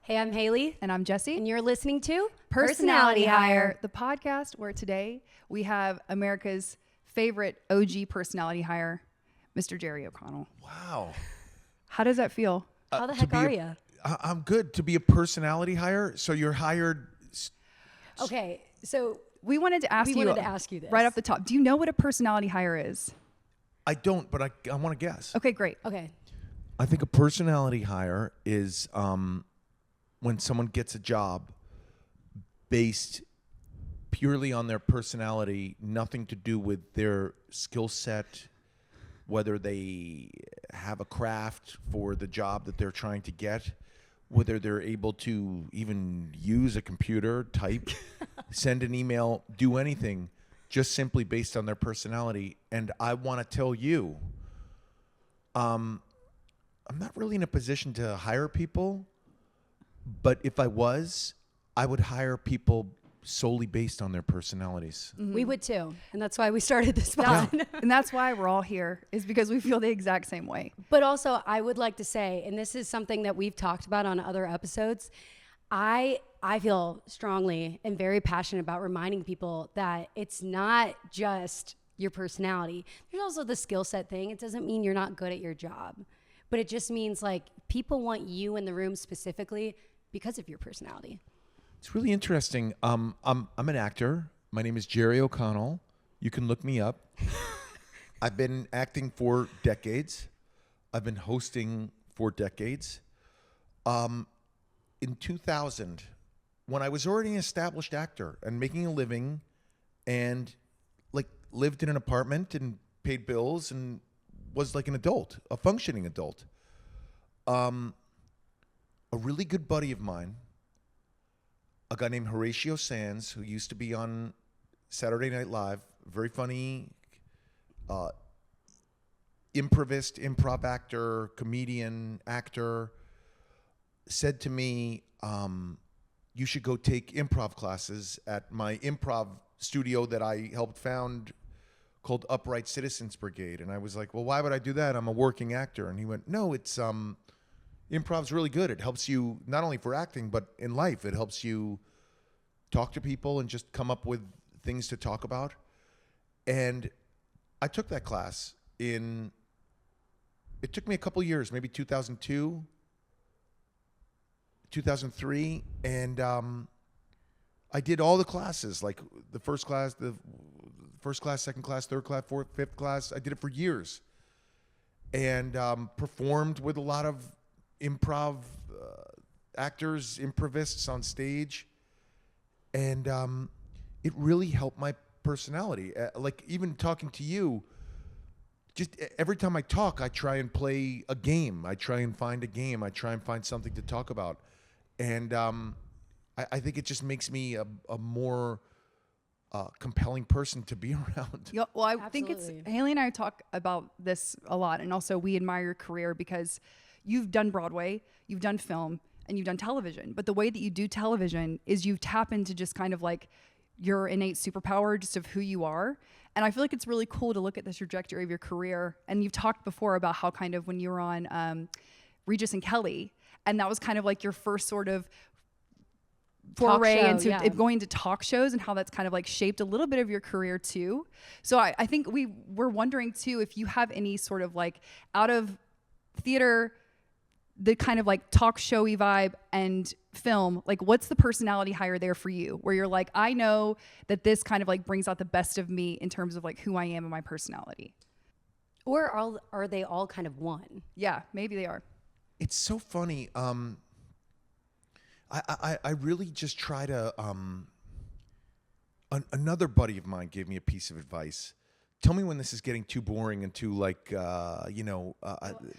Hey, I'm Hailey. And I'm Jessi. And you're listening to Personality Hire, the podcast where today we have America's favorite OG personality hire, Mr. Jerry O'Connell. Wow. How does that feel? How the heck are you? I'm good. To be a personality hire, so you're hired. Okay, so We wanted to ask you this. right off the top. Do you know what a personality hire is? I don't, but I want to guess. Okay, great. Okay. I think a personality hire is when someone gets a job based purely on their personality, nothing to do with their skill set, whether they have a craft for the job that they're trying to get, whether they're able to even use a computer, type, send an email, do anything, just simply based on their personality. And I want to tell you, I'm not really in a position to hire people, but if I was, I would hire people solely based on their personalities. Mm-hmm. We would too. And that's why we started this pod. And that's why we're all here, is because we feel the exact same way. But also, I would like to say, and this is something that we've talked about on other episodes, I feel strongly and very passionate about reminding people that it's not just your personality. There's also the skill set thing. It doesn't mean you're not good at your job, but it just means like people want you in the room specifically because of your personality. It's really interesting. I'm an actor. My name is Jerry O'Connell. You can look me up. I've been acting for decades. I've been hosting for decades. In 2000, when I was already an established actor and making a living and like lived in an apartment and paid bills and was like an adult, a functioning adult, a really good buddy of mine, a guy named Horatio Sands, who used to be on Saturday Night Live, very funny, improv actor, comedian, actor, said to me, you should go take improv classes at my improv studio that I helped found called Upright Citizens Brigade. And I was like, well, why would I do that? I'm a working actor. And he went, no, it's improv's really good. It helps you not only for acting, but in life. It helps you talk to people and just come up with things to talk about. And I took that class it took me a couple years, maybe 2002, 2003. And I did all the classes, like the first class, second class, third class, fourth, fifth class. I did it for years and performed with a lot of improv actors, improvists on stage. And it really helped my personality. Like even talking to you, just every time I talk, I try and play a game. I try and find a game. I try and find something to talk about. And I think it just makes me a more compelling person to be around. Yeah, well, I think it's, Hailey and I talk about this a lot. And also we admire your career because you've done Broadway, you've done film, and you've done television. But the way that you do television is you tap into just kind of like your innate superpower just of who you are. And I feel like it's really cool to look at the trajectory of your career. And you've talked before about how kind of when you were on Regis and Kelly, and that was kind of like your first sort of foray into going to talk shows and how that's kind of like shaped a little bit of your career too. So I think we're wondering too if you have any sort of like out of theater, the kind of like talk showy vibe and film, like what's the personality hire there for you where you're like, I know that this kind of like brings out the best of me in terms of like who I am and my personality? Or are they all kind of one? Yeah, maybe they are. It's so funny. I really just try to, another buddy of mine gave me a piece of advice. Tell me when this is getting too boring and too like,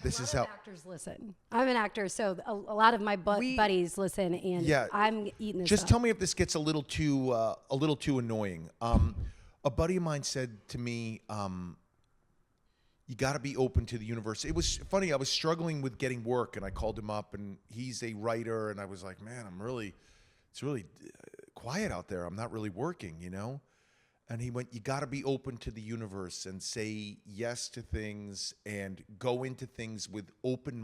this is how actors listen. I'm an actor, so a lot of my buddies listen, and I'm eating this Just up. tell me if this gets a little too annoying. A buddy of mine said to me, you got to be open to the universe. It was funny. I was struggling with getting work, and I called him up, and he's a writer, and I was like, man, it's really quiet out there. I'm not really working, you know? And he went, you got to be open to the universe and say yes to things and go into things with an open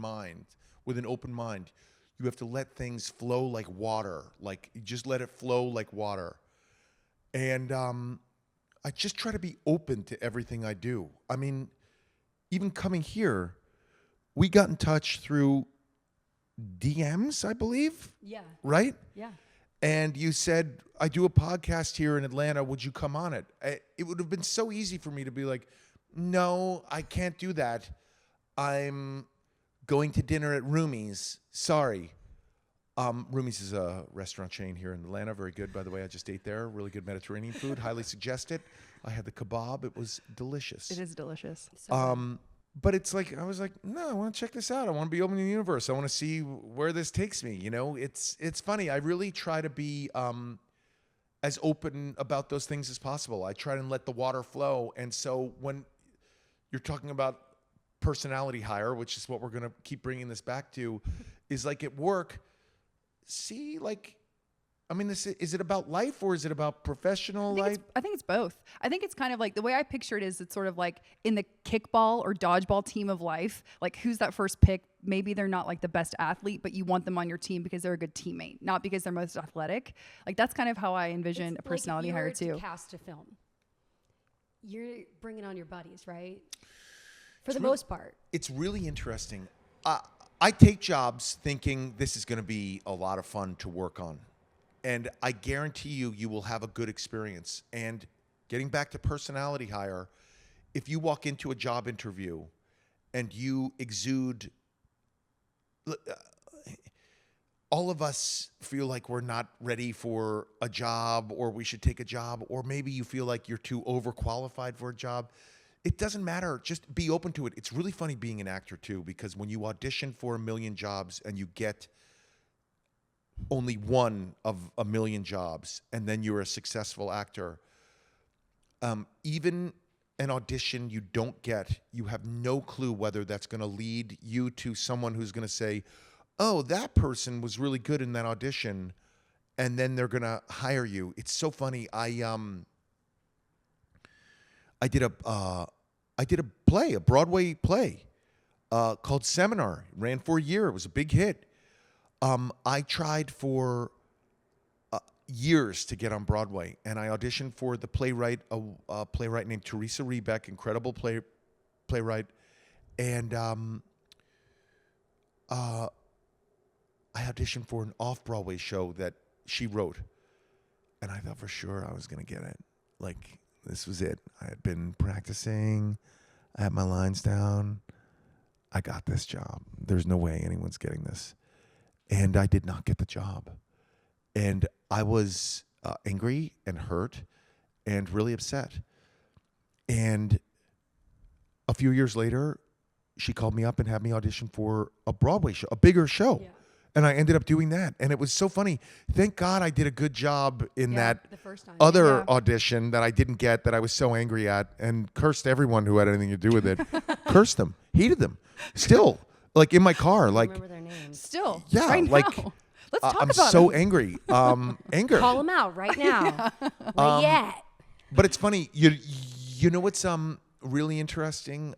mind. You have to let things flow like water. Like, you just let it flow like water. And I just try to be open to everything I do. I mean, even coming here, we got in touch through DMs, I believe. Yeah. Right? Yeah. And you said, I do a podcast here in Atlanta. Would you come on it? It would have been so easy for me to be like, no, I can't do that. I'm going to dinner at Rumi's. Sorry. Rumi's is a restaurant chain here in Atlanta. Very good, by the way. I just ate there. Really good Mediterranean food. Highly suggest it. I had the kebab. It was delicious. It is delicious. So But it's like, I was like, no, I want to check this out. I want to be open to the universe. I want to see where this takes me. You know, it's funny. I really try to be as open about those things as possible. I try to let the water flow. And so when you're talking about personality hire, which is what we're going to keep bringing this back to, is like at work, see, like, I mean, is it about life or is it about professional life? I think it's both. I think it's kind of like the way I picture it is it's sort of like in the kickball or dodgeball team of life. Like, who's that first pick? Maybe they're not like the best athlete, but you want them on your team because they're a good teammate, not because they're most athletic. Like, that's kind of how I envision it's a personality hire too. To cast a film, you're bringing on your buddies, right? For the most part. It's really interesting. I take jobs thinking this is going to be a lot of fun to work on. And I guarantee you will have a good experience. And getting back to personality hire, if you walk into a job interview and you exude, all of us feel like we're not ready for a job, or we should take a job, or maybe you feel like you're too overqualified for a job. It doesn't matter. Just be open to it. It's really funny being an actor too, because when you audition for a million jobs and you get only one of a million jobs, and then you're a successful actor, even an audition you don't get, you have no clue whether that's going to lead you to someone who's going to say, oh, that person was really good in that audition, and then they're going to hire you. It's so funny. I did a play, a Broadway play called Seminar. It ran for a year. It was a big hit. I tried for years to get on Broadway, and I auditioned for the playwright, a playwright named Teresa Rebeck, incredible playwright, and I auditioned for an off-Broadway show that she wrote, and I thought for sure I was going to get it. Like, this was it. I had been practicing. I had my lines down. I got this job. There's no way anyone's getting this. And I did not get the job. And I was angry and hurt and really upset. And a few years later, she called me up and had me audition for a Broadway show, a bigger show. Yeah. And I ended up doing that. And it was so funny. Thank God I did a good job in that the first time. other audition that I didn't get, that I was so angry at, and cursed everyone who had anything to do with it. Cursed them. Hated them. Still. Like, in my car. Like, remember their names. Still. Yeah. Right like, now. Let's talk I'm about so them. angry. Anger. Call them out right now. Right yet. But it's funny. You know what's really interesting?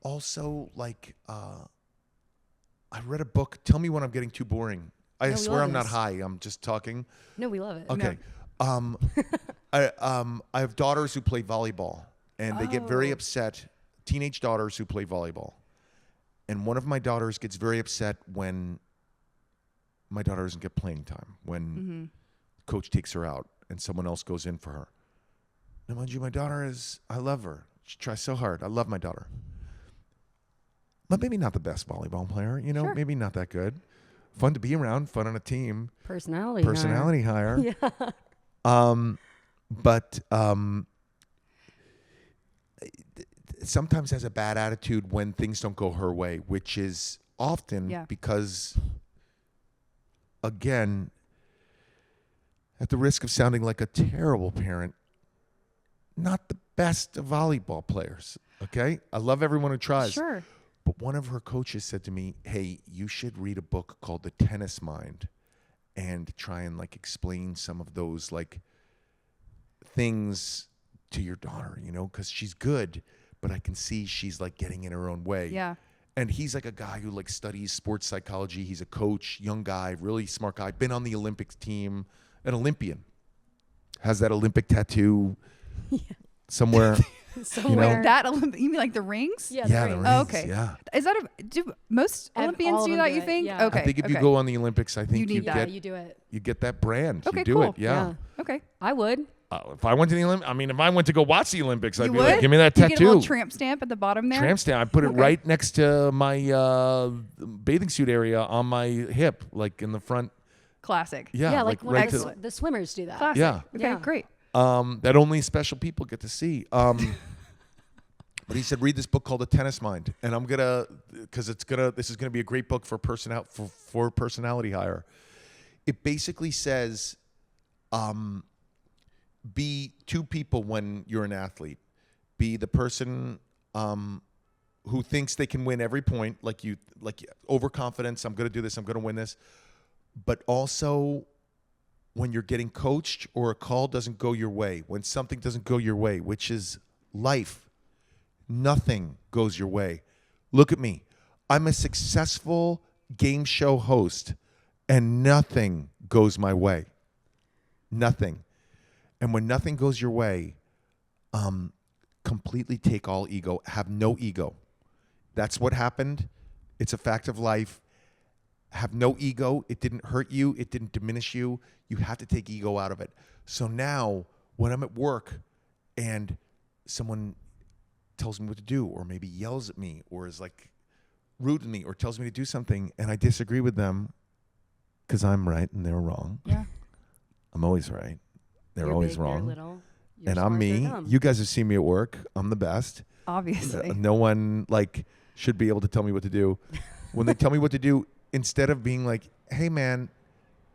Also, like, I read a book. Tell me when I'm getting too boring. I swear I'm not high. I'm just talking. No, we love it. Okay. No. I have daughters who play volleyball, and they get very upset. Teenage daughters who play volleyball. And one of my daughters gets very upset when my daughter doesn't get playing time, when coach takes her out and someone else goes in for her. Now, mind you, my daughter I love her. She tries so hard. I love my daughter. But maybe not the best volleyball player, you know, Sure. Maybe not that good. Fun to be around, fun on a team. Personality hire. Yeah. But sometimes has a bad attitude when things don't go her way, which is often because, again, at the risk of sounding like a terrible parent, not the best of volleyball players, okay? I love everyone who tries. Sure. But one of her coaches said to me, hey, you should read a book called The Tennis Mind and try and, like, explain some of those, like, things to your daughter, you know, because she's good, but I can see she's, like, getting in her own way. Yeah. And he's like a guy who like studies sports psychology. He's a coach, young guy, really smart guy. Been on the Olympics team, an Olympian. Has that Olympic tattoo somewhere. Somewhere. You mean like the rings? Yeah, Yeah, the the rings. rings. Oh, okay. Yeah. Is that do most And Olympians all of do them that? do You it, think? yeah. Okay. I think if you okay. go on the Olympics, I think You need that. Yeah, get you do it. you get that brand. Okay, you do cool. it. Yeah. Okay. I would. If I went to the Olympics, I mean, if I went to go watch the Olympics, I'd You be would? like, give me that You tattoo. get a little tramp stamp at the bottom there. Tramp stamp. I put it Okay. right next to my bathing suit area on my hip, like in the front. Classic. Yeah, Yeah, like when right the, the swimmers do that. Classic. Yeah. Okay, Yeah. great. that only special people get to see. But he said, read this book called The Tennis Mind, and I'm gonna, because this is gonna be a great book for personality hire. It basically says, be two people when you're an athlete. Be the person who thinks they can win every point, like overconfidence. I'm gonna do this. I'm gonna win this. But also, when you're getting coached or a call doesn't go your way, when something doesn't go your way, which is life. Nothing goes your way. Look at me. I'm a successful game show host, and nothing goes my way. Nothing. And when nothing goes your way, completely take all ego. Have no ego. That's what happened. It's a fact of life. Have no ego. It didn't hurt you. It didn't diminish you. You have to take ego out of it. So now, when I'm at work and someone tells me what to do, or maybe yells at me, or is like rude to me, or tells me to do something, and I disagree with them because I'm right and they're wrong. Yeah. I'm always right. They're You're always big, they're wrong. little, you're And I'm smart, they're me. dumb. You guys have seen me at work. I'm the best. Obviously. No one like should be able to tell me what to do. When they tell me what to do, instead of being like, hey man,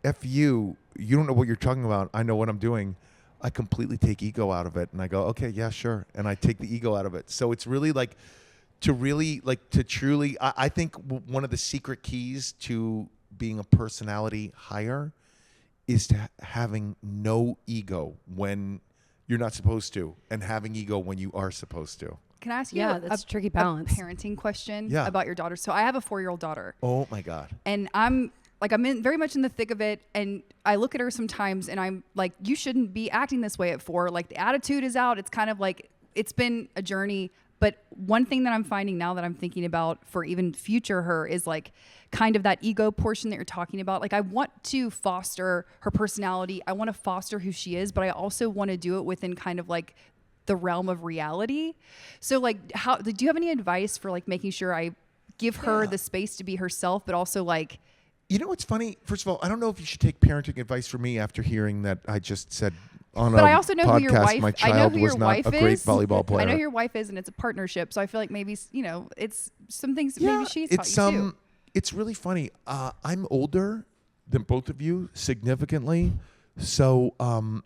F you don't know what you're talking about. I know what I'm doing. I completely take ego out of it, and I go, okay, yeah, sure. And I take the ego out of it. So it's really like to truly, I think one of the secret keys to being a personality hire is to having no ego when you're not supposed to, and having ego when you are supposed to. Can I ask you Yeah, that's a tricky balance. parenting question Yeah. about your daughter? So I have a 4-year-old daughter, Oh my God. and I'm very much in the thick of it, and I look at her sometimes and I'm like, you shouldn't be acting this way at 4. Like, the attitude is out. It's kind of like, it's been a journey. But one thing that I'm finding now that I'm thinking about for even future her is like kind of that ego portion that you're talking about. Like, I want to foster her personality. I want to foster who she is, but I also want to do it within kind of like the realm of reality. So like, do you have any advice for like making sure I give her the space to be herself, but also like, You know what's funny? First of all, I don't know if you should take parenting advice from me after hearing that I just said on but a I also know podcast who your wife. my I know child who was your not wife a great is. volleyball player. I know who your wife is, and it's a partnership. So I feel like maybe it's some things that maybe she's taught it's you too. It's really funny. I'm older than both of you significantly, so I'm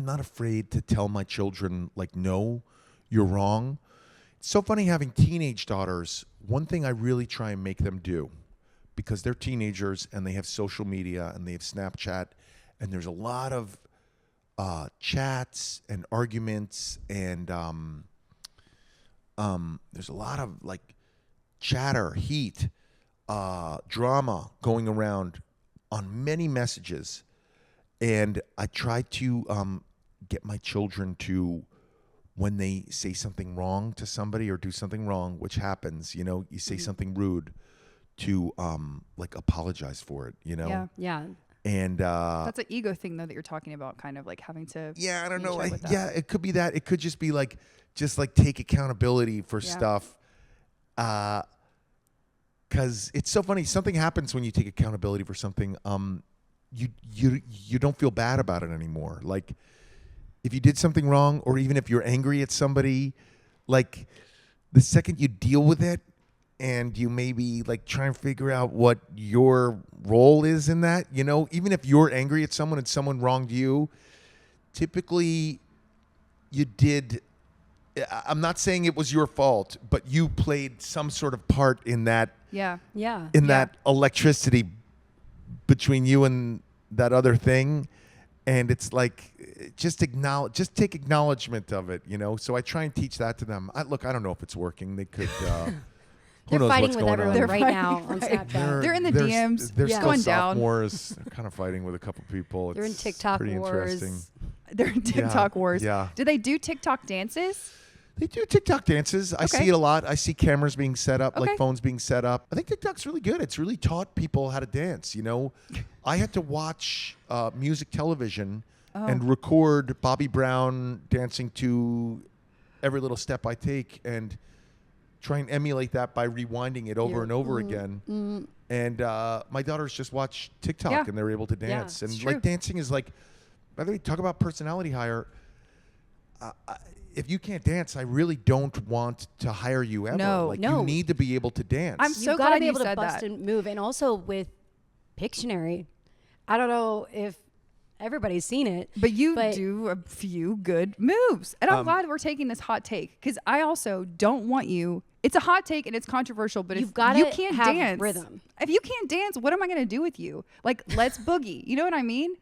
not afraid to tell my children like, no, you're wrong. It's so funny having teenage daughters. One thing I really try and make them do, because they're teenagers and they have social media and they have Snapchat, and there's a lot of chats and arguments, and there's a lot of like chatter, heat, drama going around on many messages. And I try to get my children to, when they say something wrong to somebody or do something wrong, which happens, you say something rude, to like apologize for it, Yeah. Yeah. And That's an ego thing though that you're talking about, kind of like having to. yeah, I don't know. with that. Yeah, it could be that. It could just be like, take accountability for stuff. Because it's so funny. Something happens when you take accountability for something. You don't feel bad about it anymore. Like, if you did something wrong, or even if you're angry at somebody, like the second you deal with it, and you maybe like try and figure out what your role is in that, even if you're angry at someone and someone wronged you, typically you did. I'm not saying it was your fault, but you played some sort of part in that. Yeah. In that electricity between you and that other thing. And it's like, just take acknowledgement of it, you know? So I try and teach that to them. I don't know if it's working. They could, who They're knows fighting what's with going everyone on. They're right now fighting, on right. Snapchat. They're in the DMs. They're Yeah. still Going down. sophomores. They're kind of fighting with a couple people. They're in It's TikTok pretty wars. interesting. They're in TikTok wars. Yeah. Do they do TikTok dances? They do TikTok dances. I Okay. see it a lot. I see cameras being set up, Okay. like phones being set up. I think TikTok's really good. It's really taught people how to dance, you know? I had to watch music television and record Bobby Brown dancing to Every Little Step I Take and try and emulate that by rewinding it over and over again. And my daughters just watch TikTok Yeah. and they're able to dance. it's And true. like dancing is like, by the way, talk about personality hire. If you can't dance, I really don't want to hire you ever. No. Like No. you need to be able to dance. I'm You've so got to glad be you able to said bust that. and move. And also with Pictionary, I don't know if everybody's seen it. But you But- do a few good moves. And I'm glad we're taking this hot take because I also don't want you. It's a hot take and it's controversial, but You've if gotta you can't have dance, rhythm. if you can't dance, what am I going to do with you? Like, let's boogie. You know what I mean?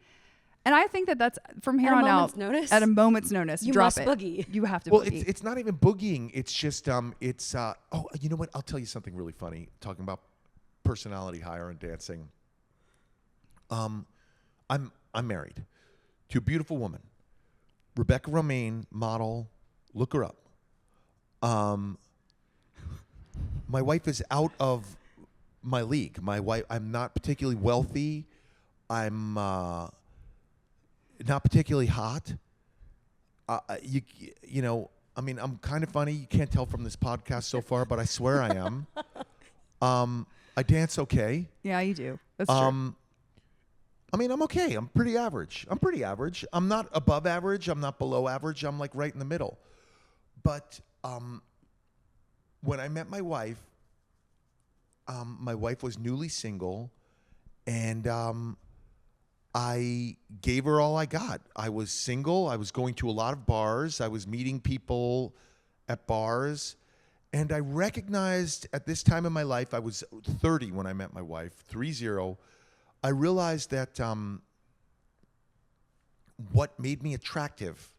And I think that that's from here At a on moment's out. notice? At a moment's notice. You drop must it. boogie. You have to well, boogie. it's not even boogieing. It's just oh, you know what? I'll tell you something really funny. Talking about personality hire and dancing. I'm married to a beautiful woman, Rebecca Romijn, model. Look her up. My wife is out of my league. My wife. I'm not particularly wealthy. I'm not particularly hot. You know, I mean, I'm kind of funny. You can't tell from this podcast so far, but I swear I am. I dance okay. yeah, you do. That's true. I mean, I'm okay. I'm pretty average. I'm not above average. I'm not below average. I'm like right in the middle. But when I met my wife was newly single, and I gave her all I got. I was single. I was going to a lot of bars. I was meeting people at bars. And I recognized at this time in my life, I was 30 when I met my wife, 30. I realized that what made me attractive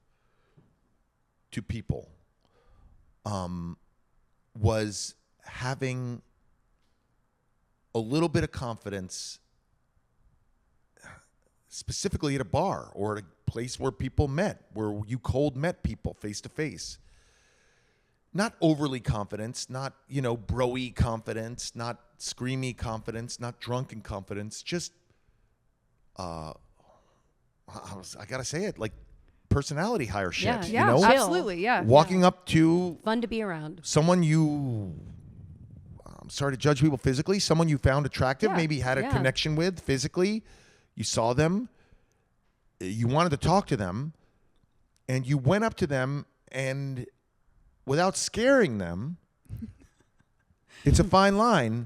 to people was having a little bit of confidence, specifically at a bar or at a place where people met, where you cold met people face to face. Not overly confidence, not, you know, bro-y confidence, not screamy confidence, not drunken confidence, just, I gotta say it, like personality hire shit, Yeah, you yeah, know? absolutely. Yeah. Walking up to Fun to be around. someone I'm sorry to judge people physically, someone you found attractive, Yeah, maybe had a yeah. connection with physically, you saw them, you wanted to talk to them, and you went up to them and without scaring them, it's a fine line.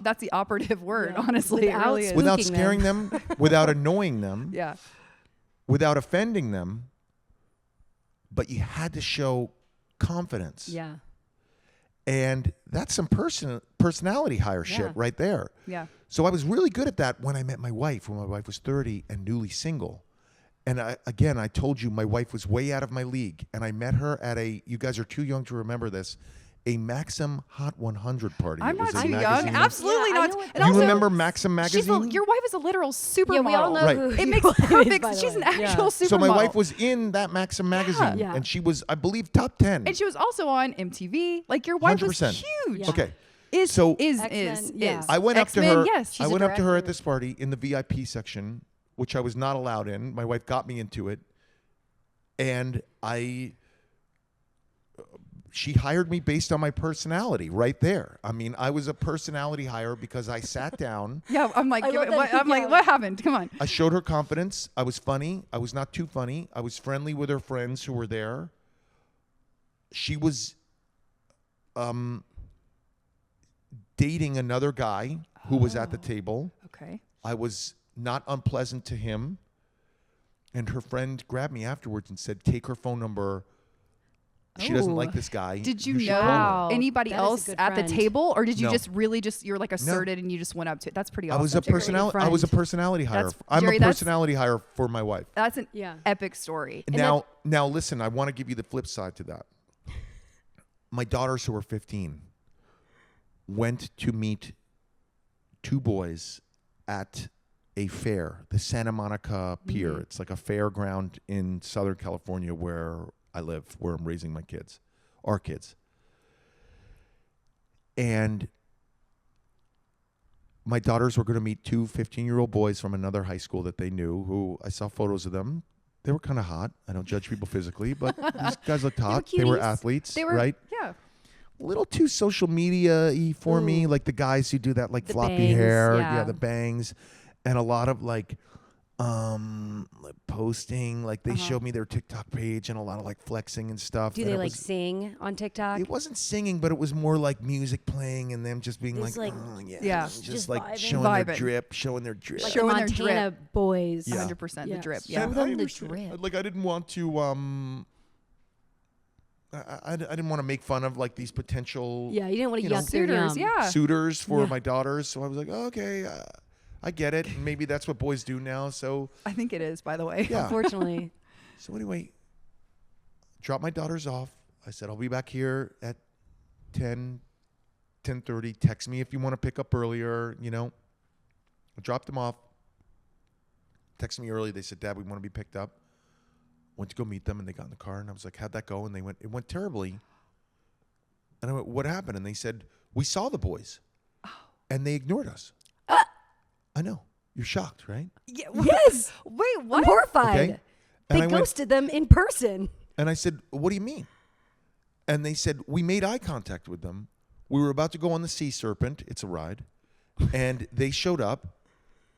That's the operative word, Yeah. honestly. It Without really is. Without spooking scaring them, without annoying them, Yeah. without offending them, but you had to show confidence. Yeah. And that's some personality hire Yeah. shit right there. Yeah. So I was really good at that when I met my wife, when my wife was 30 and newly single. And I told you my wife was way out of my league. And I met her at you guys are too young to remember this, a Maxim Hot 100 party. I'm It was not a too young. magazine. Absolutely Yeah, I not. know what And that You also, remember Maxim magazine? your wife is a literal supermodel. Yeah, we all know Right. who It he makes was, perfect. by the She's an way. actual Yeah. supermodel. So my wife was in that Maxim magazine. Yeah. And she was, I believe, top 10. and she was also on MTV. Like your wife 100%. was huge. Yeah. Okay. Is So- is yeah. I went up to X-Men, her. Yes, I she's a went up to her at director. this party in the VIP section, which I was not allowed in. My wife got me into it, and she hired me based on my personality right there. I mean, I was a personality hire because I sat down. Yeah, I'm like, I give love it, that. what, I'm like, Yeah. what happened? Come on. I showed her confidence. I was funny. I was not too funny. I was friendly with her friends who were there. She was dating another guy who was at the table. Okay. I was not unpleasant to him. And her friend grabbed me afterwards and said, take her phone number She doesn't Oh. like this guy. Did you who she know told her. Wow. anybody That is a else good at the friend. table, or did you No. just really you're like asserted and you just went up to it? That's pretty awesome. I was a Jerry. personality. I was a personality hire. That's- I'm Jerry, a that's- personality hire for my wife. That's an Yeah. epic story. Now, listen. I want to give you the flip side to that. My daughters, who are 15, went to meet two boys at a fair, the Santa Monica Pier. It's like a fairground in Southern California where I live, where I'm raising my kids, our kids. And my daughters were going to meet two 15-year-old boys from another high school that they knew, who I saw photos of them. They were kind of hot. I don't judge people physically, but these guys looked hot. They were cuties. athletes, They were right? Yeah. A little too social media-y for me, Ooh. like the guys who do that, like The floppy bangs, hair, yeah. the bangs, and a lot of like posting. Like they showed me their TikTok page and a lot of like flexing and stuff. Do and they it like was- sing on TikTok? It wasn't singing, but it was more like music playing and them just being It's like, like- oh, yeah, Yeah. just Just like vibing. showing their Vibing. drip, showing their drip. Like Showing the their Montana boys. Yeah. 100% the Yeah. drip. Show Yeah. them I the understand. drip. Like I didn't want to I didn't want to make fun of like these potential Yeah, you didn't want to You know, yuck their Suitors, yum. yeah. suitors for Yeah. my daughters. So I was like, oh, okay, I get it. And maybe that's what boys do now. So I think it is, by the way. yeah. Unfortunately. So anyway, dropped my daughters off. I said, I'll be back here at 10:30. Text me if you want to pick up earlier, I dropped them off. Texted me early. They said, Dad, we want to be picked up. Went to go meet them, and they got in the car, and I was like, how'd that go? And they went, it went terribly. And I went, what happened? And they said, we saw the boys, and they ignored us. I know. You're shocked, right? Yeah. Yes. Wait, I'm what? horrified. Okay. And They I went, ghosted them in person. and I said, what do you mean? And they said, we made eye contact with them. We were about to go on the Sea Serpent. It's a ride. And they showed up,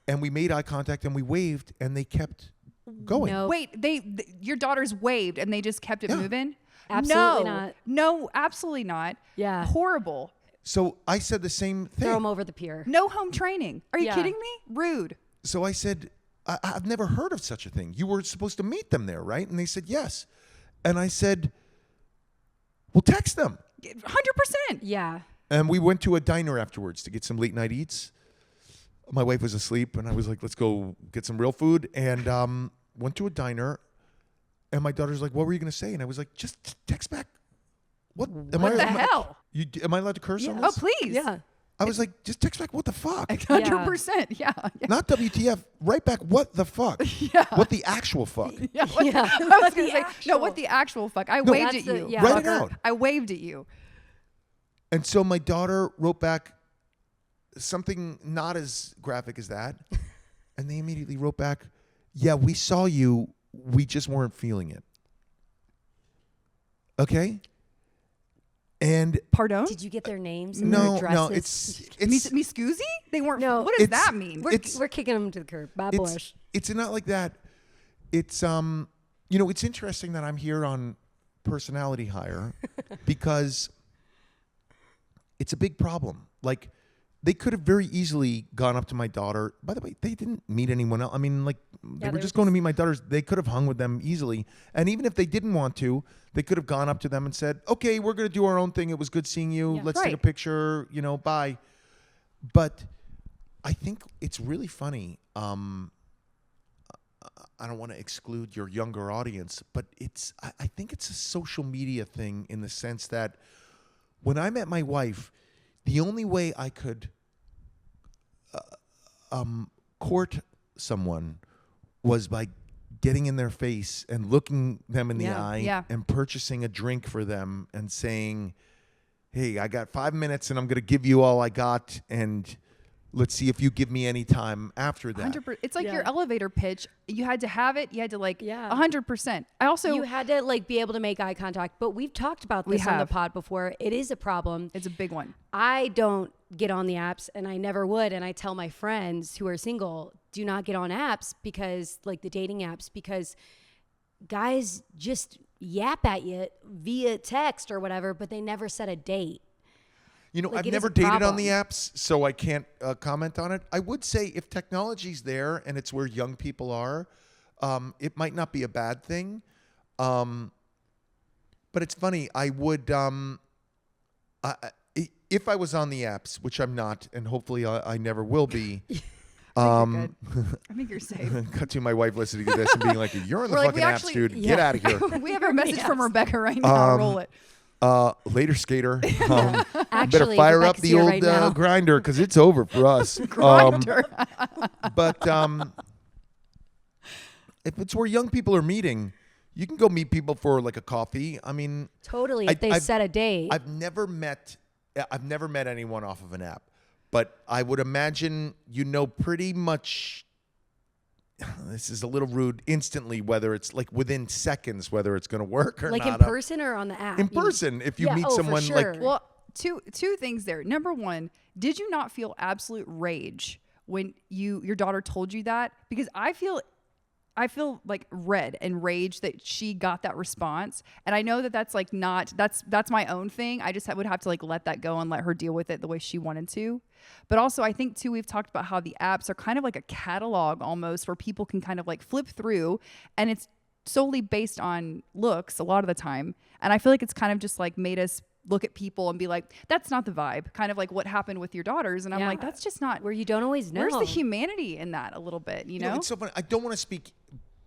and we made eye contact, and we waved, and they kept going. No. Wait, your daughters waved and they just kept it Yeah. moving? Absolutely no, not. No, absolutely not. Yeah. Horrible. So I said the same thing. Throw them over the pier. No home training. Are you Yeah. kidding me? Rude. So I said, I've never heard of such a thing. You were supposed to meet them there, right? And they said, yes. And I said, well, text them. 100%. Yeah. And we went to a diner afterwards to get some late night eats. My wife was asleep, and I was like, let's go get some real food. And went to a diner, and my daughter's like, what were you going to say? And I was like, just text back. What What the hell? Am I allowed to curse on Yeah. Oh, this? please. Yeah. I was like, just text back, what the fuck? 100%. Yeah. Yeah. Not WTF, right back, what the fuck? Yeah. What the actual fuck? Yeah, what, Yeah. I was What gonna the say, no, actual- what the actual fuck? I waved That's at the- you. yeah. Write it fucker. out. I waved at you. And so my daughter wrote back something not as graphic as that. And they immediately wrote back, yeah, we saw you. We just weren't feeling it. Okay? And Pardon? Did you get their names and their no, addresses? it's Me scoozy? They weren't. No. What does It's- that mean? We're kicking them to the curb. Bad boys. it's not like that. It's it's interesting that I'm here on Personality Hire because it's a big problem. Like they could have very easily gone up to my daughter. By the way, they didn't meet anyone else. I mean, like they were just going to meet my daughters. They could have hung with them easily. And even if they didn't want to, they could have gone up to them and said, "Okay, we're going to do our own thing. It was good seeing you. Yeah. Let's take a Right. picture, bye." But I think it's really funny. I don't want to exclude your younger audience, but I think it's a social media thing in the sense that when I met my wife, the only way I could court someone was by getting in their face and looking them in the Yeah. eye Yeah. and purchasing a drink for them and saying, "Hey, I got 5 minutes and I'm going to give you all I got, and let's see if you give me any time after that." 100%. It's like Yeah. your elevator pitch. You had to have it. You had to Yeah. 100%. I also. You had to be able to make eye contact, but we've talked about We this on the have. pod before. It is a problem. It's a big one. I don't get on the apps, and I never would. And I tell my friends who are single, do not get on apps because, like the dating apps, because guys just yap at you via text or whatever, but they never set a date. Like, I've it is never a dated on problem. the apps, so I can't comment on it. I would say if technology's there and it's where young people are, it might not be a bad thing. But But it's funny. I would, if I was on the apps, which I'm not, and hopefully I never will be. I think you're safe. Cut to my wife listening to this and being like, "You're on the We're like, fucking we apps, actually- dude. yeah. Get out of here." We have a message from Rebecca right now. Roll it. Later, skater. Better Actually, fire up Rebecca's the here old right now. grinder because it's over for us. Grinder. But if it's where young people are meeting, you can go meet people for like a coffee. I mean, Totally. If they set a date. I've never met anyone off of an app, but I would imagine pretty much. This is a little rude. Instantly, whether it's like within seconds, whether it's going to work or like not. in person or on the app? In person, if you Yeah, meet oh, for someone sure. like. Well, two things there. Number one, did you not feel absolute rage when your daughter told you that? Because I feel like red and rage that she got that response. And I know that that's like that's my own thing. I just would have to like let that go and let her deal with it the way she wanted to. But also I think too, we've talked about how the apps are kind of like a catalog almost where people can kind of like flip through, and it's solely based on looks a lot of the time. And I feel like it's kind of just like made us look at people and be like, that's not the vibe, kind of like what happened with your daughters. And I'm Yeah. like, that's just not where you don't always know. where's the humanity in that a little bit, you know? It's so funny. I don't want to speak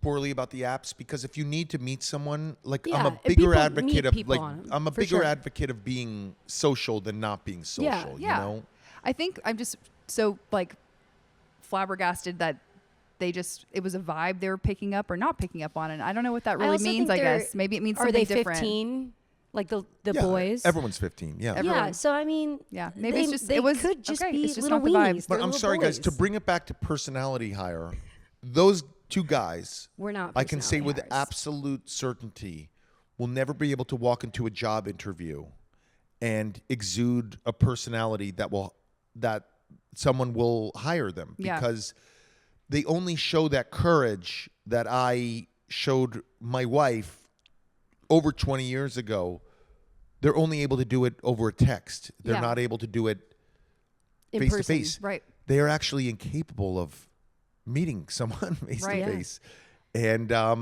poorly about the apps because if you need to meet someone, like Yeah, I'm a and bigger people advocate meet of people like on 'em, I'm a for bigger sure. advocate of being social than not being social. Yeah. You know. I think I'm just so like flabbergasted that it was a vibe they were picking up or not picking up on. And I don't know what that really also means, think I they're- guess. Maybe it means Are something they different. 15? Like the Yeah, boys? Everyone's 15. Yeah. Everyone. Yeah. So I mean, Yeah, maybe they, it's just- they it was- could just okay, be it's just little not the vibe. weenies. But They're I'm little sorry, guys, to boys. bring it back to personality hire, those two guys, We're not. I can say with personality hires. absolute certainty, will never be able to walk into a job interview and exude a personality that someone will hire them Yeah. because they only show that courage that I showed my wife over 20 years ago. They're only able to do it over a text. They're Yeah. not able to do it In face to person. face. Right. They are actually incapable of meeting someone face Right. to Yeah. face. And, I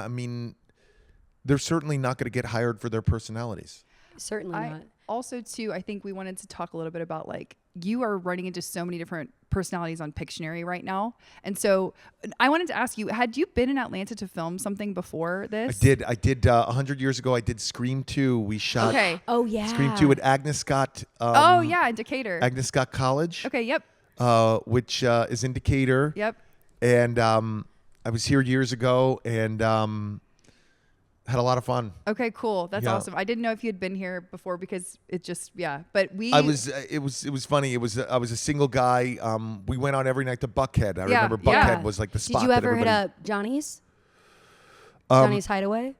mean, they're certainly not going to get hired for their personalities. Certainly not. Also, too, I think we wanted to talk a little bit about like you are running into so many different personalities on Pictionary right now. And so I wanted to ask you, had you been in Atlanta to film something before this? I did 100 years ago, I did Scream 2. We shot Okay. Oh yeah. Scream 2 at Agnes Scott. Oh, yeah, in Decatur. Agnes Scott College. Okay, yep. Which is in Decatur. Yep. And I was here years ago and had a lot of fun. Okay, cool. That's Yeah. awesome. I didn't know if you had been here before because it just, yeah. But we. I was. It was funny. I was a single guy. We went out every night to Buckhead. I remember Buckhead yeah. was like the spot. Did you that ever hit everybody- up Johnny's? Johnny's Hideaway.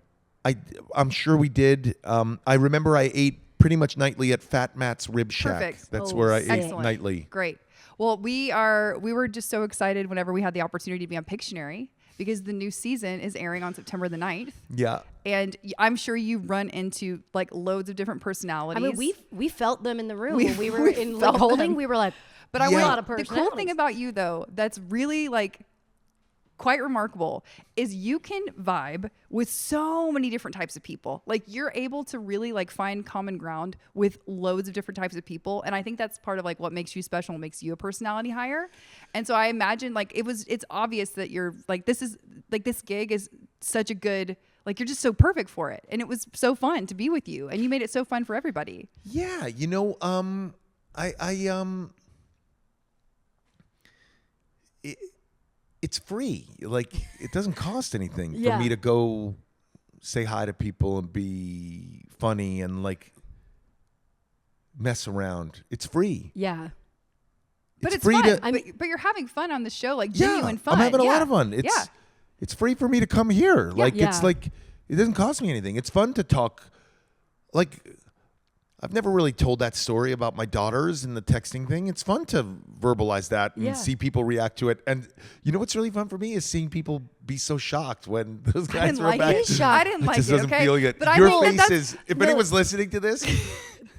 I'm sure we did. I remember I ate pretty much nightly at Fat Matt's Rib Shack. Perfect. That's Oh, where I sick. ate Excellent. nightly. Great. Well, we were just so excited whenever we had the opportunity to be on Pictionary because the new season is airing on September the 9th. Yeah. And I'm sure you run into like loads of different personalities. I mean, we felt them in the room We- when we were we in felt like holding. them. We were like, But I Yeah. want A lot of the cool thing personalities. about you though, that's really like quite remarkable is you can vibe with so many different types of people. Like you're able to really like find common ground with loads of different types of people. And I think that's part of like what makes you special, what makes you a personality hire. And so I imagine like it's obvious that you're like, this gig is such a good, like you're just so perfect for it. And it was so fun to be with you and you made it so fun for everybody. Yeah. It's free. Like it doesn't cost anything Yeah. for me to go say hi to people and be funny and like mess around. It's free. yeah. But it's free fun. to. But you're having fun on the show, like Yeah, genuine fun. I'm having a lot Yeah. of fun. Yeah. It's free for me to come here. Like it's Yeah. like it doesn't cost me anything. It's fun to talk. Like I've never really told that story about my daughters and the texting thing. It's fun to verbalize that and Yeah. see people react to it. And you know what's really fun for me is seeing people be so shocked when those I guys didn't were like back. it. Shocked. I didn't It like just it. doesn't Okay, feel good. but I Your think that that's- faces. If no. anyone's listening to this,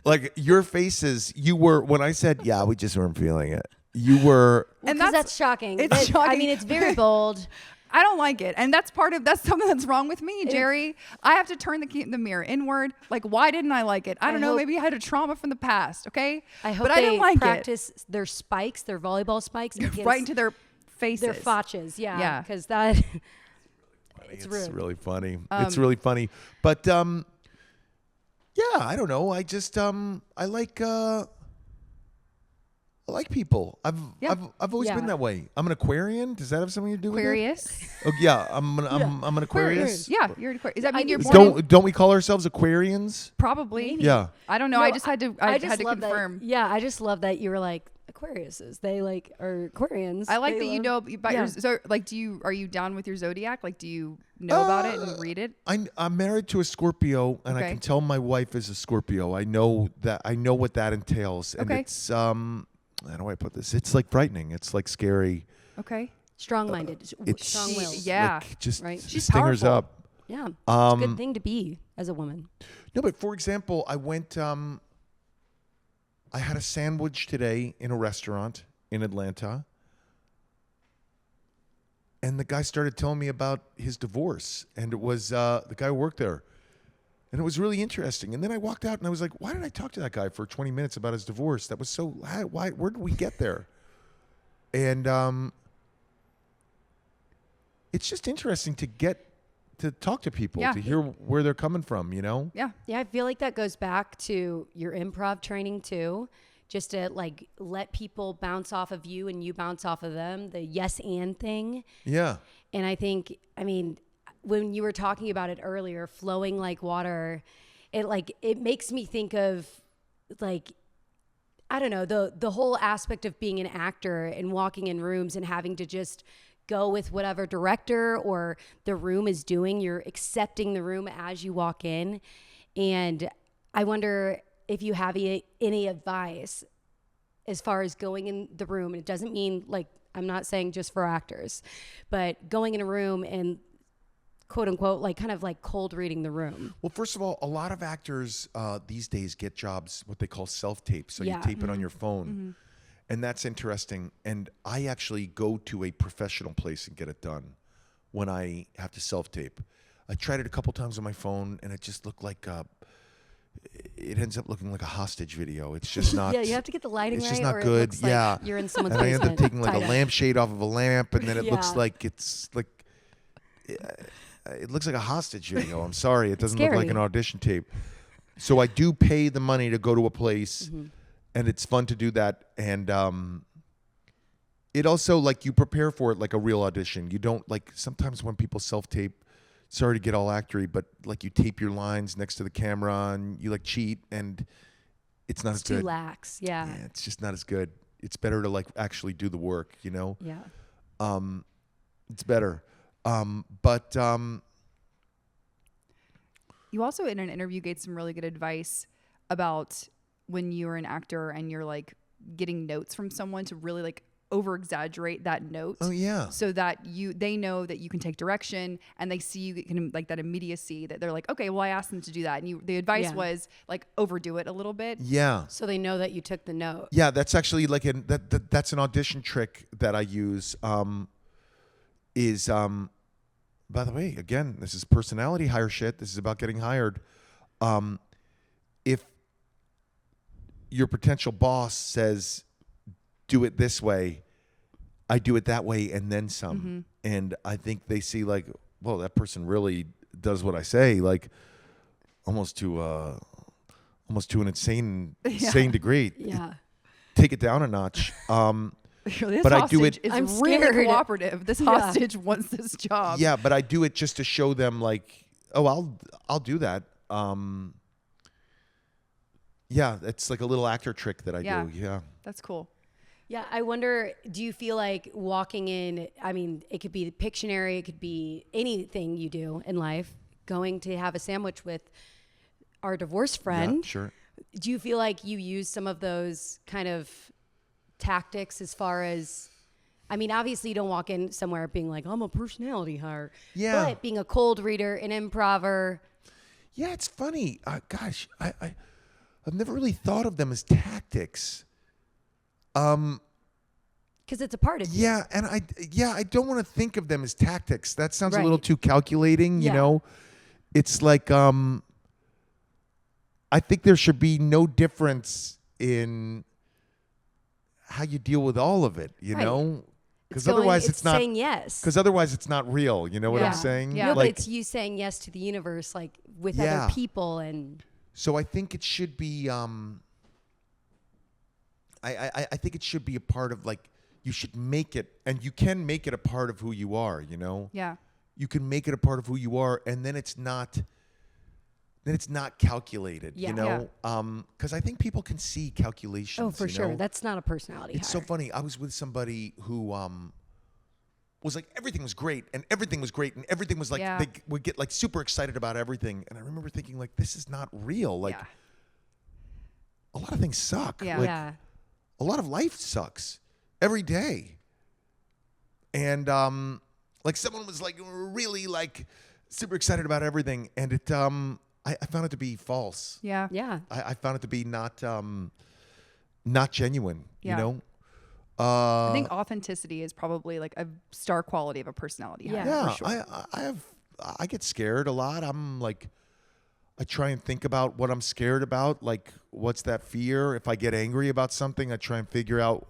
like your faces, you were when I said, "Yeah, we just weren't feeling it." You were. Well, And 'cause that's- that's shocking. it's I shocking. mean, it's very bold. I don't like it. And that's something that's wrong with me, Jerry. I have to turn the mirror inward. Like, why didn't I like it? I don't know. Maybe I had a trauma from the past. Okay. I hope but I didn't like practice their spikes, their volleyball spikes. right into their faces. Their fotches. Yeah. Yeah. Because that, It's rude. really funny. It's really funny. But, yeah, I don't know. I just, I like people. I've always been that way. I'm an Aquarian. Does that have something to do with it? Aquarius. Oh yeah, I'm an Aquarius. Yeah, you're an Aquarius. Does that mean you're born Don't we call ourselves Aquarians? Probably. Maybe. Yeah. I don't know. No, I just had to confirm. I just love that you were like Aquariuses. They like are Aquarians. I like that you know about your. So, like, are you down with your zodiac? Like, do you know about it and read it? I'm married to a Scorpio, and I can tell my wife is a Scorpio. I know what that entails, and it's how do I put this? It's like frightening. It's like scary. Okay. Strong-minded. Strong-willed. Yeah. Like just right. She's stingers powerful. up. Yeah. It's a good thing to be as a woman. No, but for example, I went. I had a sandwich today in a restaurant in Atlanta, and the guy started telling me about his divorce, and it was the guy who worked there. And it was really interesting. And then I walked out and I was like, why did I talk to that guy for 20 minutes about his divorce? That was so, why, where did we get there? And it's just interesting to talk to people, to hear where they're coming from, you know? Yeah. Yeah, I feel like that goes back to your improv training too. Just to like let people bounce off of you and you bounce off of them, the yes and thing. Yeah. And I think, when you were talking about it earlier, flowing like water, it makes me think of like, I don't know, the whole aspect of being an actor and walking in rooms and having to just go with whatever director or the room is doing. You're accepting the room as you walk in. And I wonder if you have any advice as far as going in the room. And it doesn't mean like, I'm not saying just for actors, but going in a room and quote unquote, like kind of like cold reading the room. Well, first of all, a lot of actors these days get jobs, what they call self-tape. So you tape it on your phone. Mm-hmm. And that's interesting. And I actually go to a professional place and get it done when I have to self-tape. I tried it a couple times on my phone and it just looked like it ends up looking like a hostage video. It's just not. Yeah, you have to get the lighting right. It's just not or good. It looks like you're in someone's and basement. I end up taking like a lampshade off of a lamp, and then it looks like it's like it looks like a hostage video. I'm sorry, it doesn't look like an audition tape. So I do pay the money to go to a place, and it's fun to do that. And it also like you prepare for it like a real audition. You don't like sometimes when people self-tape. Sorry to get all actory, but like you tape your lines next to the camera and you like cheat, and it's not as good. Too lax, yeah. It's just not as good. It's better to like actually do the work, you know. Yeah. It's better. But you also in an interview gave some really good advice about when you're an actor and you're like getting notes from someone to really like over exaggerate that note. Oh yeah. So that they know that you can take direction and they see you can like that immediacy that they're like, okay, well I asked them to do that. And the advice was like overdo it a little bit. Yeah. So they know that you took the note. Yeah, that's actually like that's an audition trick that I use. By the way, again, this is personality hire shit. This is about getting hired. If your potential boss says, do it this way, I do it that way and then some. Mm-hmm. And I think they see like, well, that person really does what I say, like almost to an insane degree. Yeah. Take it down a notch. This but I do it. I'm really cooperative. This hostage wants this job. Yeah, but I do it just to show them like, oh, I'll do that. Yeah, it's like a little actor trick that I do. Yeah. That's cool. Yeah, I wonder, do you feel like walking in, I mean, it could be Pictionary, it could be anything you do in life, going to have a sandwich with our divorced friend. Yeah, sure. Do you feel like you use some of those kind of tactics as far as, I mean, obviously you don't walk in somewhere being like, I'm a personality hire. Yeah. But being a cold reader, an improver. Yeah, it's funny. Gosh, I've never really thought of them as tactics. Because because it's a part of you. Yeah, and I don't want to think of them as tactics. That sounds a little Right. too calculating, you Yeah. know. It's like I think there should be no difference in how you deal with all of it, you Right. know? Because going- otherwise it's not saying yes. because otherwise it's not real, you know what I'm Yeah. saying? Yeah. No, but Like, it's you saying yes to the universe, like with Yeah. other people, and so I think it should be I think it should be a part of, like, you should make it, and you can make it a part of who you are, you know? Yeah. You can make it a part of who you are, and then it's not calculated, Yeah. you know? Because I think people can see calculations. oh, for you sure, know? that's not a personality. It's so hire. funny. I was with somebody who was like, everything was great, and everything was great, and everything was like, Yeah. they would get like super excited about everything. And I remember thinking, like, this is not real. Like, Yeah. a lot of things suck. Yeah. Like, Yeah. a lot of life sucks every day. And like, someone was like really like super excited about everything, and it I found it to be false. Yeah. Yeah. I found it to be not genuine. Yeah. You know. I think authenticity is probably like a star quality of a personality. Yeah. hire, Yeah, for sure. I get scared a lot. I'm like, I try and think about what I'm scared about. Like, what's that fear? If I get angry about something, I try and figure out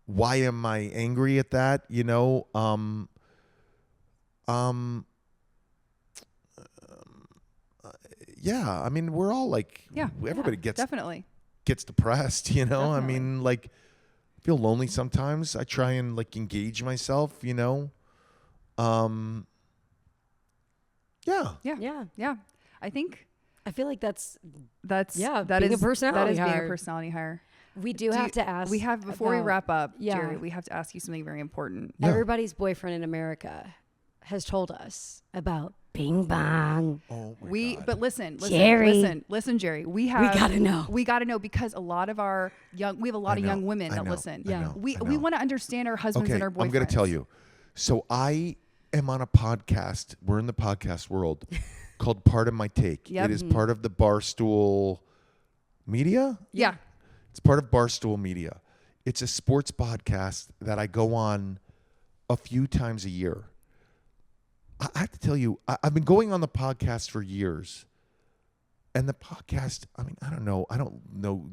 why am I angry at that, you know? Yeah, I mean, we're all like, Yeah. everybody Yeah, definitely. gets depressed, you know? Definitely. I mean, like, I feel lonely sometimes. I try and like engage myself, you know? Yeah. Yeah. Yeah. Yeah. I think I feel like that's that's Yeah, that being a is personality that is being hire. a personality hire. we do Do have you- to ask. We have before we about- wrap up, Yeah. Jerry, we have to ask you something very important. Yeah. Everybody's boyfriend in America has told us about Bing Bong. Oh my We God. but listen, Jerry. listen, Jerry. We have gotta know. We gotta know because a lot of our we have a lot I of young know, women I that know, listen. I Yeah. know, We I we know. want to understand our husbands Okay, and our boyfriends. I'm going to tell you. So I am on a podcast. We're in the podcast world called Part of My Take. Yep. It is part of the Barstool Media. Yeah. It's part of Barstool Media. It's a sports podcast that I go on a few times a year. I have to tell you, I've been going on the podcast for years. And the podcast, I mean, I don't know.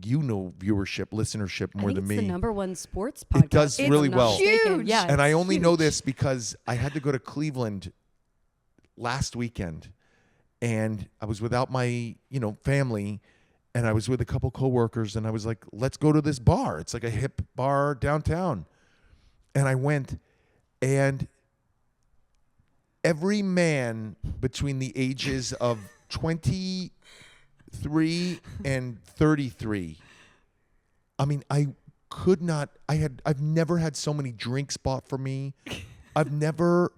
You know viewership, listenership more I think than it's me. the number one sports podcast. It does if I'm really not well. mistaken. Huge. Yeah, And I it's only know huge. this because I had to go to Cleveland last weekend, and I was without my, family, and I was with a couple coworkers, and I was like, let's go to this bar. It's like a hip bar downtown. And I went, and every man between the ages of 23 and 33, I mean, I've never had so many drinks bought for me. I've never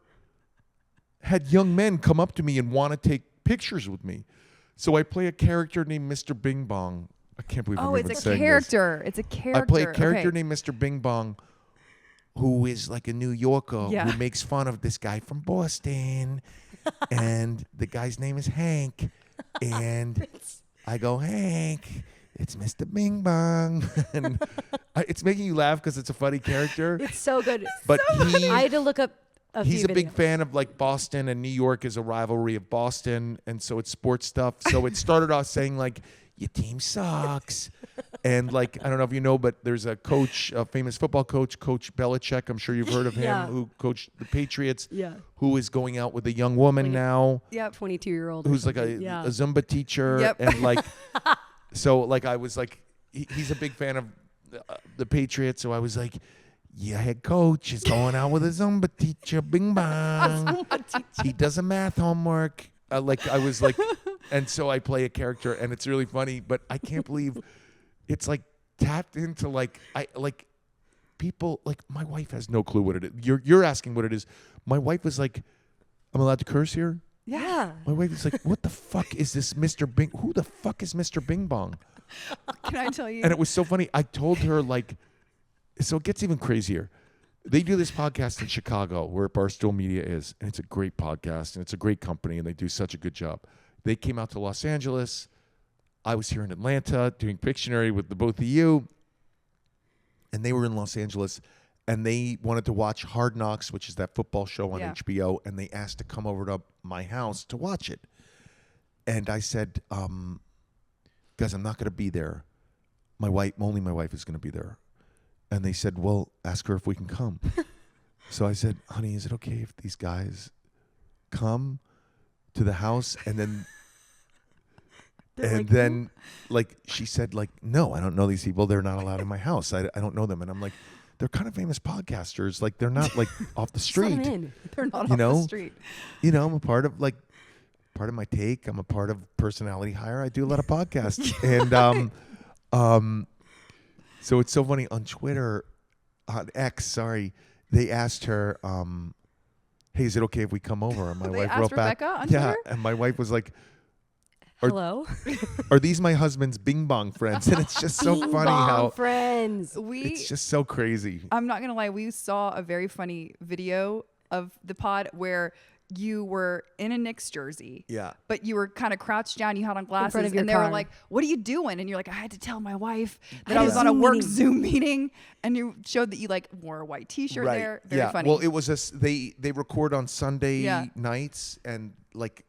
had young men come up to me and want to take pictures with me. So I play a character named Mr. Bing Bong. I can't believe I'm even it's a saying this. character. It's a character. I play a character Okay. named Mr. Bing Bong, who is like a New Yorker Yeah. who makes fun of this guy from Boston. And the guy's name is Hank. And I go, Hank, it's Mr. Bing Bong. And it's making you laugh because it's a funny character. It's so good. But I had to look up he's few a big videos. fan of like Boston, and New York is a rivalry of Boston. And so it's sports stuff. So it started off saying like, your team sucks. And like, I don't know if you know, but there's a coach, a famous football coach, Coach Belichick. I'm sure you've heard of him, Yeah. who coached the Patriots, Yeah. who is going out with a young woman Like- now, Yep. 22-year-old. who's like a Zumba teacher. Yep. And like, so like I was like, he's a big fan of the Patriots. So I was like, your head coach is going out with a Zumba teacher, Bing Bong. He does a math homework. Like I was like, and so I play a character, and it's really funny. But I can't believe it's like tapped into like people like my wife has no clue what it is. You're asking what it is. My wife was like, I'm allowed to curse here. Yeah. My wife is like, what the fuck is this Mr. Bing? Who the fuck is Mr. Bing Bong? Can I tell you? And it was so funny. I told her like, so it gets even crazier. They do this podcast in Chicago where Barstool Media is, and it's a great podcast, and it's a great company, and they do such a good job. They came out to Los Angeles. I was here in Atlanta doing Pictionary with the both of you, and they were in Los Angeles, and they wanted to watch Hard Knocks, which is that football show on Yeah. HBO, and they asked to come over to my house to watch it. And I said, guys, I'm not going to be there. Only my wife is going to be there. And they said, well, ask her if we can come. So I said, honey, is it okay if these guys come to the house? And then, she said, like, no, I don't know these people. They're not allowed in my house. I don't know them. And I'm like, they're kind of famous podcasters. Like, they're not like off the street. They're not You off know? the street. You know, I'm a part of my take. I'm a part of Personality Hire. I do a lot of podcasts. And so it's so funny on Twitter, on X, sorry, they asked her, hey, is it okay if we come over? And my They wife asked wrote back. Rebecca on Yeah. Twitter? And my wife was like, Hello? are these my husband's Bing Bong friends? And it's just so Bing funny bong how friends. it's just so crazy. I'm not going to lie. We saw a very funny video of the pod where you were in a Knicks jersey. Yeah. But you were kind of crouched down. You had on glasses. front of your And they were car. like, what are you doing? And you're like, I had to tell my wife that I I had was a on a Zoom work meeting. Zoom meeting. And you showed that you like wore a white t-shirt there. Very funny. Well, it was they record on Sunday Yeah. nights, and like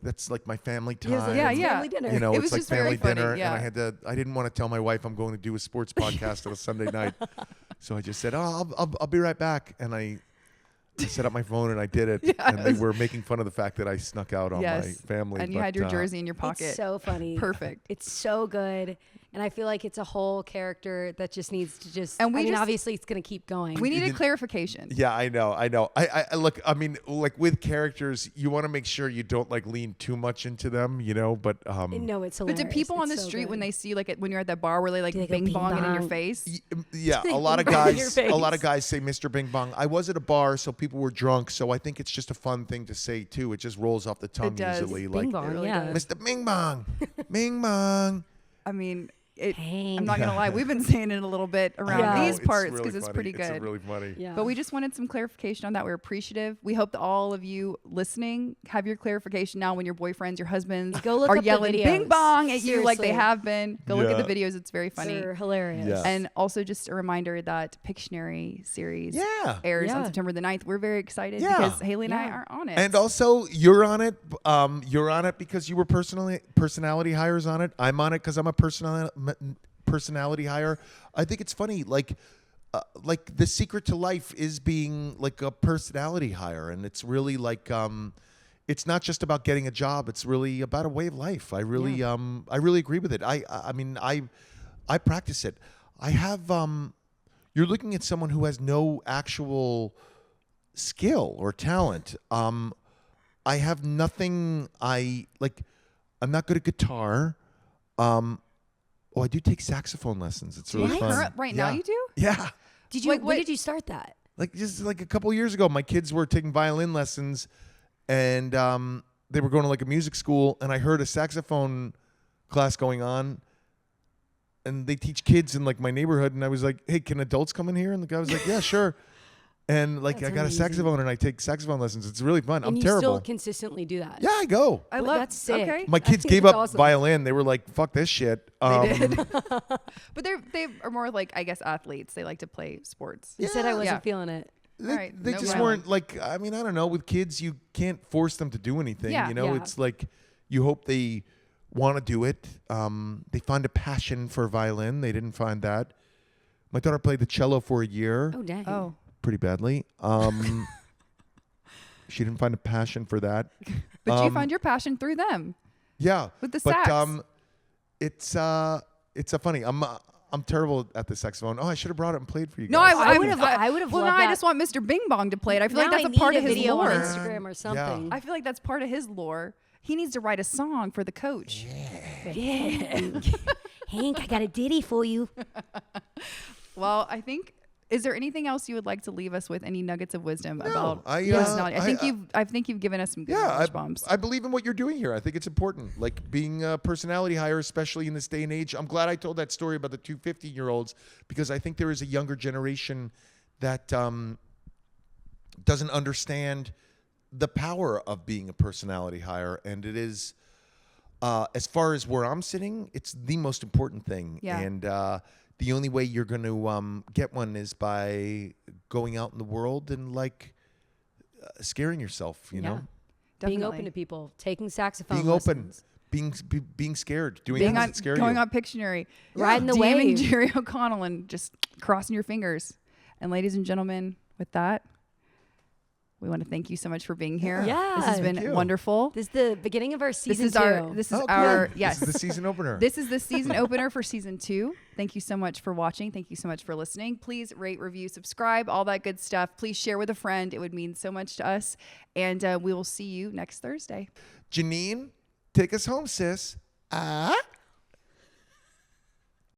that's like my family time. It was like, Yeah, it's yeah. family dinner. You know, It it's was like just very family funny, dinner, yeah. and I didn't want to tell my wife I'm going to do a sports podcast on a Sunday night, so I just said, "Oh, I'll be right back," and I set up my phone and I did it, and they were making fun of the fact that I snuck out on my family. And you had your jersey in your pocket. It's so funny. Perfect. It's so good. And I feel like it's a whole character that just needs to just, And we I mean, just- obviously it's going to keep going. We needed clarification. Yeah, I know. I look. I mean, like with characters, you want to make sure you don't like lean too much into them, you know. But no, it's But hilarious. do people on the It's so street good. when they see like when you're at that bar where they like Do they go bing bing bong it in your bong? face? yeah, a lot of Bing bong in your guys, a lot face. of guys say Mr. Bing Bong. I was at a bar, so people were drunk. So I think it's just a fun thing to say too. It just rolls off the tongue does. easily. Bing Like bong, really yeah. does. Mr. Bing Bong, Bing Bong. I mean, Hang. I'm not gonna lie. We've been saying it a little bit around Yeah. these parts because really it's funny. pretty good. It's really funny. Yeah. But we just wanted some clarification on that. We're appreciative. We hope that all of you listening have your clarification now when your boyfriends, your husbands Go look are up the yelling videos. bing bong at you like they Seriously. have been. Go look Yeah. at the videos. It's very funny. They're hilarious. Yeah. And also just a reminder that Pictionary series Yeah. airs on Yeah. September the 9th. We're very excited Yeah. because Hailey and I Yeah. are on it. And also, you're on it. You're on it because you were personality hires on it. I'm on it because I'm a personality hire. I think it's funny, like the secret to life is being like a personality hire, and it's really like it's not just about getting a job. It's really about a way of life. I really agree with it. I mean I practice it. I have you're looking at someone who has no actual skill or talent. I have nothing. I'm not good at guitar. Oh, I do take saxophone lessons. It's really fun. Right now you do? Yeah. Did you? Like, when what- did you start that? Like just like a couple years ago, my kids were taking violin lessons, and they were going to like a music school, and I heard a saxophone class going on, and they teach kids in like my neighborhood, and I was like, "Hey, can adults come in here?" And the guy was like, "Yeah, sure." And like That's I got amazing. a saxophone, and I take saxophone lessons. It's really fun. And I'm you terrible. still consistently do that. Yeah, I go. I Well, love that's sick. Okay. My I kids think gave it's up awesome. violin. They were like, "Fuck this shit." But they are more like, I guess, athletes. They like to play sports. You said I wasn't Yeah. feeling it. They, All right, they no just problem. weren't like, I mean, I don't know. With kids, you can't force them to do anything. Yeah. You know, Yeah. it's like you hope they want to do it. They find a passion for violin. They didn't find that. My daughter played the cello for a year Oh dang. Oh, pretty badly. She didn't find a passion for that. but you find your passion through them. Yeah. With the but, sax. it's a funny. I'm terrible at the saxophone. Oh, I should have brought it and played for you No, guys. I would've Well, loved now I that. just want Mr. Bing Bong to play it. I feel like Now that's I a part need of his video lore. on Instagram or something. I feel like that's part of his lore. He needs to write a song for the coach. Hank, I got a ditty for you. Well, I think. Is there anything else you would like to leave us with? Any nuggets of wisdom about I, personality? I- I think you've given us some good Yeah, knowledge bombs. I believe in what you're doing here. I think it's important. Like being a personality hire, especially in this day and age. I'm glad I told that story about the two 15-year-olds because I think there is a younger generation that doesn't understand the power of being a personality hire. And it is, as far as where I'm sitting, it's the most important thing. Yeah. And the only way you're going to get one is by going out in the world and like scaring yourself, you know? Being Definitely. open to people, taking saxophone Being open, lessons. being scared, doing Being things on, that scare going you. on Pictionary, Riding the DMing wave. Jerry O'Connell and just crossing your fingers. And ladies and gentlemen, with that, we want to thank you so much for being here. Yeah. This has Thank been you. wonderful. This is the beginning of our This season is 2. our this is Oh, our good. yes. This is the season opener. This is the season opener for season 2. Thank you so much for watching. Thank you so much for listening. Please rate, review, subscribe, all that good stuff. Please share with a friend. It would mean so much to us. And we will see you next Thursday. Janine, take us home, sis.